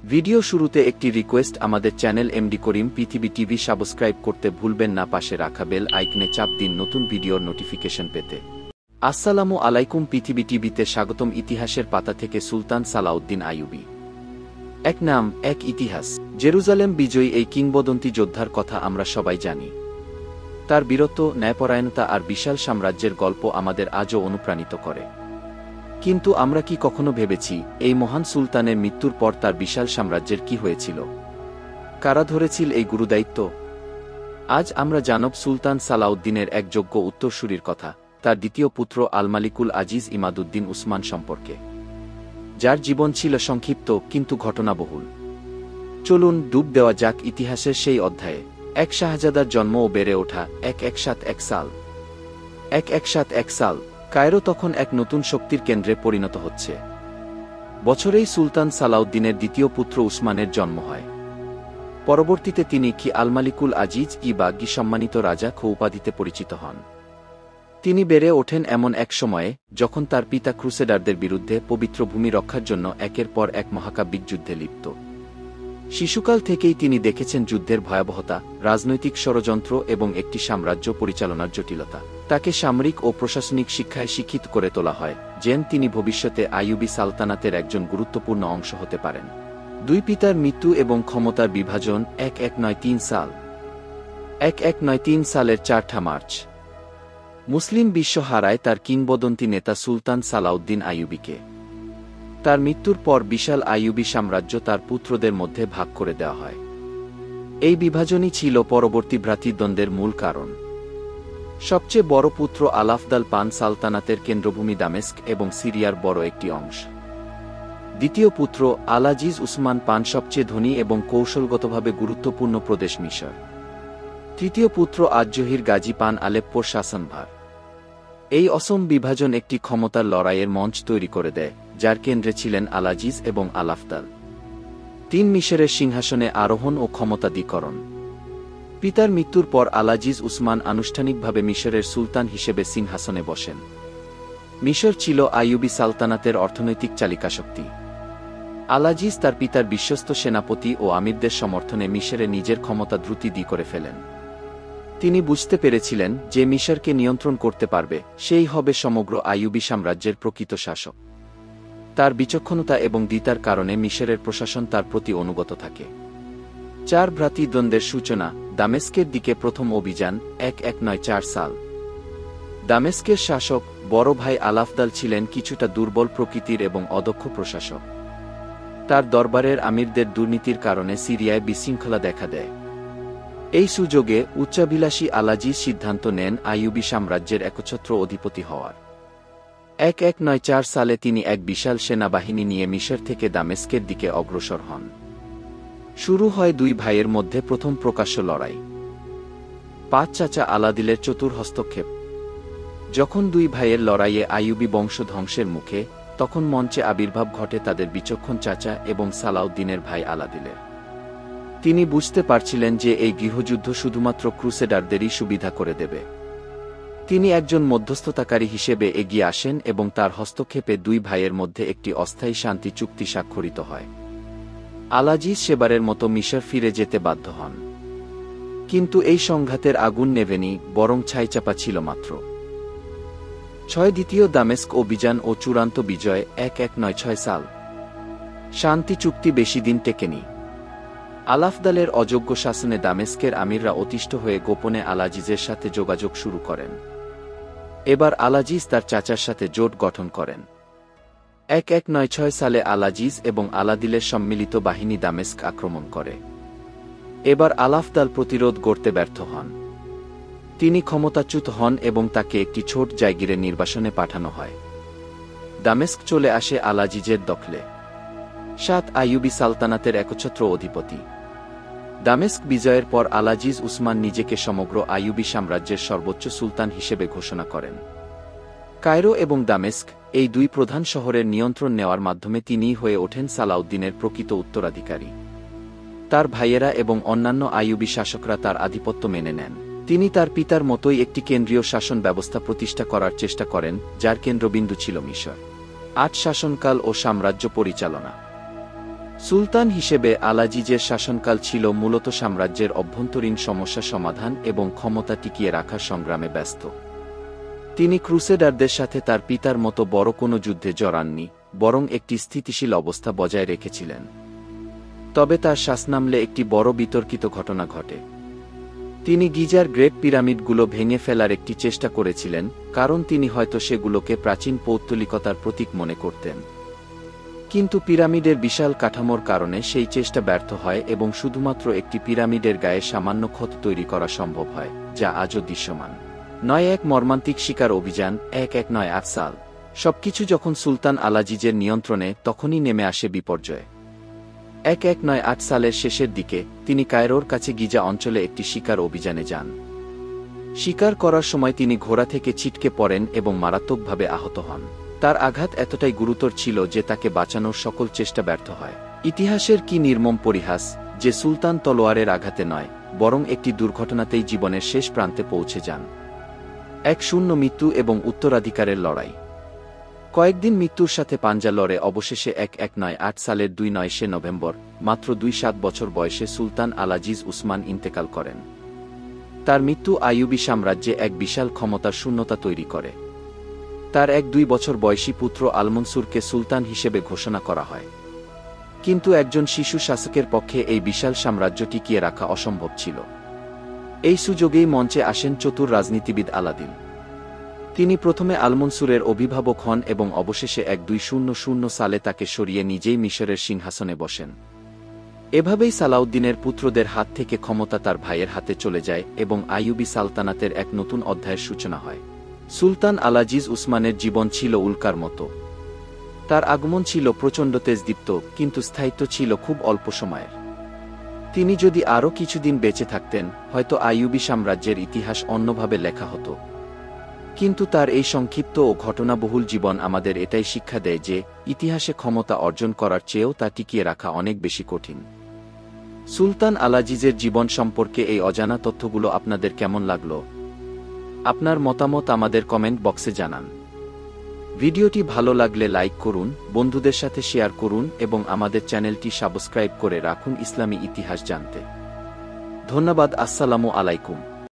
Video শুরুতে একটি request, আমাদের চ্যানেল এমডি করিম পৃথিবী টিভি সাবস্ক্রাইব করতে ভুলবেন না, পাশে রাখা বেল আইকনে চাপ দিন নতুন ভিডিওর নোটিফিকেশন পেতে। আসসালামু আলাইকুম, পৃথিবী টিভিতে স্বাগতম। ইতিহাসের পাতা থেকে সুলতান সালাউদ্দিন আইয়ুবী। এক নাম, এক ইতিহাস। জেরুজালেম বিজয়ী এই কিংবদন্তি যোদ্ধার কথা আমরা সবাই জানি। তার বীরত্ব, ন্যায়পরায়ণতা আর বিশাল সাম্রাজ্যের গল্প আমাদের আজও অনুপ্রাণিত করে। কিন্তু আমরা কি কখনো ভেবেছি এই মহান সুলতানের মৃত্যুর পর তার বিশাল সাম্রাজ্যের কি হয়েছিল? কারা ধরেছিল এই গুরুদায়িত্ব? আজ আমরা জানব সুলতান সালাউদ্দিনের এক যোগ্য উত্তরসূরির কথা, তার দ্বিতীয় পুত্র আল মালিকুল আজিজ ইমাদুদ্দিন উসমান সম্পর্কে, যার জীবন ছিল সংক্ষিপ্ত কিন্তু ঘটনাবহুল। চলুন ডুব দেওয়া যাক ইতিহাসের সেই অধ্যায়ে। এক শাহজাদার জন্ম ও বেড়ে ওঠা। 1171 সাল। কায়রো তখন এক নতুন শক্তির কেন্দ্রে পরিণত হচ্ছে। বছরেই সুলতান সালাউদ্দিনের দ্বিতীয় পুত্র উসমানের জন্ম হয়। পরবর্তীতে তিনি কি আল মালিকুল আজিজ বা গি সম্মানিত রাজা খো উপাধিতে পরিচিত হন। তিনি বেড়ে ওঠেন এমন এক সময়ে যখন তার পিতা ক্রুসেডারদের বিরুদ্ধে পবিত্র ভূমি রক্ষার জন্য একের পর এক মহাকাব্যিক যুদ্ধে লিপ্ত। শিশুকাল থেকেই তিনি দেখেছেন যুদ্ধের ভয়াবহতা, রাজনৈতিক ষড়যন্ত্র এবং একটি সাম্রাজ্য পরিচালনার জটিলতা। তাকে সামরিক ও প্রশাসনিক শিক্ষায় শিক্ষিত করে তোলা হয়, যেন তিনি ভবিষ্যতে আইয়ুবী সালতানাতের একজন গুরুত্বপূর্ণ অংশ হতে পারেন। দুই পিতার মৃত্যু এবং ক্ষমতার বিভাজন। 1193 সালের 4 মার্চ মুসলিম বিশ্ব হারায় তার কিংবদন্তি নেতা সুলতান সালাউদ্দিন আইয়ুবীকে। তার মৃত্যুর পর বিশাল আইয়ুবী সাম্রাজ্য তার পুত্রদের মধ্যে ভাগ করে দেওয়া হয়। এই বিভাজনই ছিল পরবর্তী ভ্রাতৃদ্বন্দ্বের মূল কারণ। সবচেয়ে বড় পুত্র আল-আফদাল পান সালতানাতের কেন্দ্রভূমি দামেস্ক এবং সিরিয়ার বড় একটি অংশ। দ্বিতীয় পুত্র আল আজিজ উসমান পান সবচেয়ে ধনী এবং কৌশলগতভাবে গুরুত্বপূর্ণ প্রদেশ মিশর। তৃতীয় পুত্র আজ-জহির গাজী পান আলেপ্পোর শাসনভার। এই অসম বিভাজন একটি ক্ষমতার লড়াইয়ের মঞ্চ তৈরি করে দেয়, যার কেন্দ্রে ছিলেন আল আজিজ এবং আল-আফদাল। মিশরের সিংহাসনে আরোহণ ও ক্ষমতাধিকরণ। পিতার মৃত্যুর পর আল আজিজ উসমান আনুষ্ঠানিকভাবে মিশরের সুলতান হিসেবে সিংহাসনে বসেন। মিশর ছিল আইয়ুবী সালতানাতের অর্থনৈতিক চালিকাশক্তি। আল আজিজ তার পিতার বিশ্বস্ত সেনাপতি ও আমিরদের সমর্থনে মিশরে নিজের ক্ষমতা দ্রুত করে ফেলেন। তিনি বুঝতে পেরেছিলেন যে মিশরকে নিয়ন্ত্রণ করতে পারবে সেই হবে সমগ্র আইয়ুবী সাম্রাজ্যের প্রকৃত শাসক। তার বিচক্ষণতা এবং দ্বিতার কারণে মিশরের প্রশাসন তার প্রতি অনুগত থাকে। 4 ভ্রাতৃদ্বন্দ্বের সূচনা। দামেস্কের দিকে প্রথম অভিযান। 1194 সাল। দামেস্কের শাসক বড় ভাই আল-আফদাল ছিলেন কিছুটা দুর্বল প্রকৃতির এবং অদক্ষ প্রশাসক। তার দরবারের আমিরদের দুর্নীতির কারণে সিরিয়ায় বিশৃঙ্খলা দেখা দেয়। এই সুযোগে উচ্চাভিলাষী আল আজিজ সিদ্ধান্ত নেন আইয়ুবী সাম্রাজ্যের একচ্ছত্র অধিপতি হওয়ার। 1194 সালে তিনি এক বিশাল সেনাবাহিনী নিয়ে মিশর থেকে দামেস্কের দিকে অগ্রসর হন। শুরু হয় দুই ভাইয়ের মধ্যে প্রথম প্রকাশ্য লড়াই। 5 চাচা আলাদিলের চতুর হস্তক্ষেপ। যখন দুই ভাইয়ের লড়াইয়ে আইয়ুবী বংশ ধ্বংসের মুখে, তখন মঞ্চে আবির্ভাব ঘটে তাদের বিচক্ষণ চাচা এবং সালাউদ্দিনের ভাই আলাদিলের। তিনি বুঝতে পারছিলেন যে এই গৃহযুদ্ধ শুধুমাত্র ক্রুসেডারদেরই সুবিধা করে দেবে। তিনি একজন মধ্যস্থতাকারী হিসেবে এগিয়ে আসেন এবং তার হস্তক্ষেপে দুই ভাইয়ের মধ্যে একটি অস্থায়ী শান্তি চুক্তি স্বাক্ষরিত হয়। আল আজিজ সেবারের মতো মিশর ফিরে যেতে বাধ্য হন। কিন্তু এই সংঘাতের আগুন নেভেনি, বরং ছাইচাপা ছিল মাত্র। 6 দ্বিতীয় দামেস্ক অভিযান ও চূড়ান্ত বিজয়। 1196 সাল। শান্তি চুক্তি বেশি দিন টেকেনি। আল-আফদালের অযোগ্য শাসনে দামেস্কের আমিররা অতিষ্ঠ হয়ে গোপনে আল আজিজের সাথে যোগাযোগ শুরু করেন। এবার আল আজিজ তার চাচার সাথে জোট গঠন করেন। 1196 সালে আল আজিজ এবং আলাদিলের সম্মিলিত বাহিনী দামেস্ক আক্রমণ করে। এবার আল-আফদাল প্রতিরোধ গড়তে ব্যর্থ হন। তিনি ক্ষমতাচ্যুত হন এবং তাকে একটি ছোট জায়গিরে নির্বাসনে পাঠানো হয়। দামেস্ক চলে আসে আল আজিজের দখলে। 7 আইয়ুবী সালতানাতের একচ্ছত্র অধিপতি। দামেস্ক বিজয়ের পর আল আজিজ উসমান নিজেকে সমগ্র আইয়ুবী সাম্রাজ্যের সর্বোচ্চ সুলতান হিসেবে ঘোষণা করেন। কায়রো এবং দামেস্ক, এই দুই প্রধান শহরের নিয়ন্ত্রণ নেওয়ার মাধ্যমে তিনিই হয়ে ওঠেন সালাউদ্দিনের প্রকৃত উত্তরাধিকারী। তার ভাইয়েরা এবং অন্যান্য আইয়ুবী শাসকরা তার আধিপত্য মেনে নেন। তিনি তার পিতার মতোই একটি কেন্দ্রীয় শাসন ব্যবস্থা প্রতিষ্ঠা করার চেষ্টা করেন, যার কেন্দ্রবিন্দু ছিল মিশর। 8 শাসনকাল ও সাম্রাজ্য পরিচালনা। সুলতান হিসেবে আলাজিজের শাসনকাল ছিল মূলত সাম্রাজ্যের অভ্যন্তরীণ সমস্যা সমাধান এবং ক্ষমতা টিকিয়ে রাখার সংগ্রামে ব্যস্ত। তিনি ক্রুসেডারদের সাথে তার পিতার মতো বড় কোনো যুদ্ধে জড়াননি, বরং একটি স্থিতিশীল অবস্থা বজায় রেখেছিলেন। তবে তার শাসনামলে একটি বড় বিতর্কিত ঘটনা ঘটে। তিনি গিজার গ্রেট পিরামিডগুলো ভেঙে ফেলার একটি চেষ্টা করেছিলেন, কারণ তিনি হয়তো সেগুলোকে প্রাচীন পৌত্তলিকতার প্রতীক মনে করতেন। কিন্তু পিরামিডের বিশাল কাঠামোর কারণে সেই চেষ্টা ব্যর্থ হয় এবং শুধুমাত্র একটি পিরামিডের গায়ে সামান্য ক্ষত তৈরি করা সম্ভব হয়, যা আজও দৃশ্যমান। ৯-১ মর্মান্তিক শিকার অভিযান ১১৯৮ সাল। সবকিছু যখন সুলতান আলাজিজের নিয়ন্ত্রণে, তখনই নেমে আসে বিপর্যয়। ১১৯৮ সালের শেষের দিকে তিনি কায়রোর কাছে গিজা অঞ্চলে একটি শিকার অভিযানে যান। শিকার করার সময় তিনি ঘোড়া থেকে ছিটকে পড়েন এবং মারাত্মকভাবে আহত হন। তার আঘাত এতটাই গুরুতর ছিল যে তাকে বাঁচানোর সকল চেষ্টা ব্যর্থ হয়। ইতিহাসের কি নির্মম পরিহাস যে সুলতান তলোয়ারের আঘাতে নয়, বরং একটি দুর্ঘটনাতেই জীবনের শেষ প্রান্তে পৌঁছে যান। ১-০ মৃত্যু এবং উত্তরাধিকারের লড়াই। কয়েকদিন মৃত্যুর সাথে পাঞ্জা লড়ে অবশেষে ১১৯৮ সালের ২-৯ নভেম্বর মাত্র ২-৭ বছর বয়সে সুলতান আলাজিজ উসমান ইন্তেকাল করেন। তার মৃত্যু আইয়ুবী সাম্রাজ্যে এক বিশাল ক্ষমতার শূন্যতা তৈরি করে। তার ১-২ বছর বয়সী পুত্র আলমনসুরকে সুলতান হিসেবে ঘোষণা করা হয়। কিন্তু একজন শিশু শাসকের পক্ষে এই বিশাল সাম্রাজ্য টিকিয়ে রাখা অসম্ভব ছিল। এই সুযোগেই মঞ্চে আসেন চতুর রাজনীতিবিদ আলাদিন। তিনি প্রথমে আলমনসুরের অভিভাবক হন এবং অবশেষে ১২০০ সালে তাকে সরিয়ে নিজেই মিশরের সিংহাসনে বসেন। এভাবেই সালাউদ্দিনের পুত্রদের হাত থেকে ক্ষমতা তার ভাইয়ের হাতে চলে যায় এবং আইয়ুবী সালতানাতের এক নতুন অধ্যায়ের সূচনা হয়। সুলতান আলাজিজ উসমানের জীবন ছিল উল্কার মতো। তার আগমন ছিল প্রচণ্ড তেজদীপ্ত, কিন্তু স্থায়িত্ব ছিল খুব অল্প সময়ের। তিনি যদি আরও কিছুদিন বেঁচে থাকতেন, হয়তো আইয়ুবী সাম্রাজ্যের ইতিহাস অন্যভাবে লেখা হতো। কিন্তু তার এই সংক্ষিপ্ত ও ঘটনাবহুল জীবন আমাদের এটাই শিক্ষা দেয় যে ইতিহাসে ক্ষমতা অর্জন করার চেয়েও তা টিকিয়ে রাখা অনেক বেশি কঠিন। সুলতান আলাজিজের জীবন সম্পর্কে এই অজানা তথ্যগুলো আপনাদের কেমন লাগলো? আপনার মতামত আমাদের কমেন্ট বক্সে জানান। ভিডিওটি ভালো লাগলে লাইক করুন, বন্ধুদের সাথে শেয়ার করুন এবং আমাদের চ্যানেলটি সাবস্ক্রাইব করে রাখুন ইসলামী ইতিহাস জানতে। ধন্যবাদ। আসসালামু আলাইকুম।